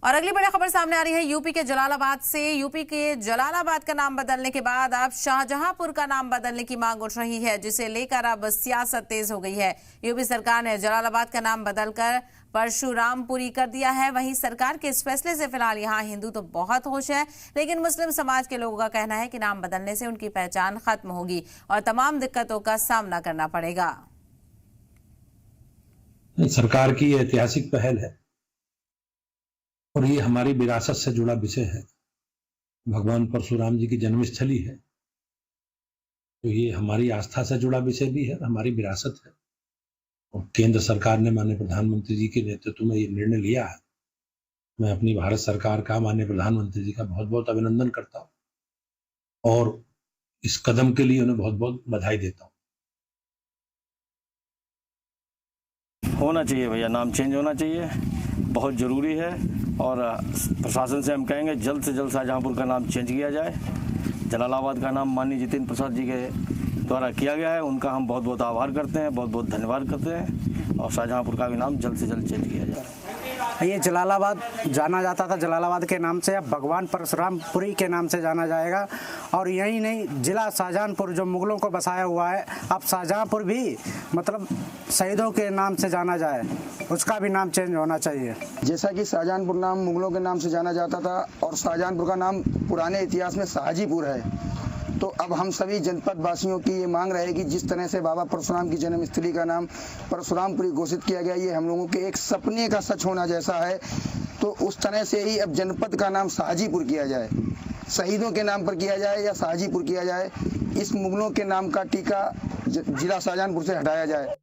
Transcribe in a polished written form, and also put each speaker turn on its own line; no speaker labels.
और अगली बड़ी खबर सामने आ रही है यूपी के जलालाबाद से। यूपी के जलालाबाद का नाम बदलने के बाद अब शाहजहांपुर का नाम बदलने की मांग उठ रही है, जिसे लेकर अब सियासत तेज हो गई है। यूपी सरकार ने जलालाबाद का नाम बदलकर परशुरामपुरी कर दिया है। वहीं सरकार के इस फैसले से फिलहाल यहाँ हिंदू तो बहुत खुश है, लेकिन मुस्लिम समाज के लोगों का कहना है कि नाम बदलने से उनकी पहचान खत्म होगी और तमाम दिक्कतों का सामना करना पड़ेगा।
सरकार की ऐतिहासिक पहल है और ये हमारी विरासत से जुड़ा विषय है। भगवान परशुराम जी की जन्मस्थली है, तो ये हमारी आस्था से जुड़ा विषय भी है, हमारी विरासत है। और केंद्र सरकार ने माननीय प्रधानमंत्री जी के नेतृत्व में ये निर्णय लिया है। मैं अपनी भारत सरकार का, माननीय प्रधानमंत्री जी का बहुत बहुत अभिनंदन करता हूँ और इस कदम के लिए उन्हें बहुत बहुत बधाई देता हूँ।
होना चाहिए भैया, नाम चेंज होना चाहिए, बहुत ज़रूरी है। और प्रशासन से हम कहेंगे जल्द से जल्द शाहजहांपुर का नाम चेंज किया जाए। जलालाबाद का नाम माननीय जितेंद्र प्रसाद जी के द्वारा किया गया है, उनका हम बहुत बहुत आभार करते हैं, बहुत बहुत धन्यवाद करते हैं। और शाहजहांपुर का भी नाम जल्द से जल्द चेंज किया जाए।
ये जलालाबाद जाना जाता था जलालाबाद के नाम से, अब भगवान परशुरामपुरी के नाम से जाना जाएगा। और यही नहीं, जिला शाहजहांपुर जो मुगलों को बसाया हुआ है, अब शाहजहांपुर भी मतलब शहीदों के नाम से जाना जाए, उसका भी नाम चेंज होना चाहिए।
जैसा कि शाहजहांपुर नाम मुगलों के नाम से जाना जाता था और शाहजहांपुर का नाम पुराने इतिहास में शाहजीपुर है, तो अब हम सभी जनपद वासियों की ये मांग रहेगी, जिस तरह से बाबा परशुराम की जन्मस्थली का नाम परशुरामपुरी घोषित किया गया, ये हम लोगों के एक सपने का सच होना जैसा है। तो उस तरह से ही अब जनपद का नाम शाहजीपुर किया जाए, शहीदों के नाम पर किया जाए या शाहजीपुर किया जाए। इस मुगलों के नाम का टीका जिला शाहजहांपुर से हटाया जाए।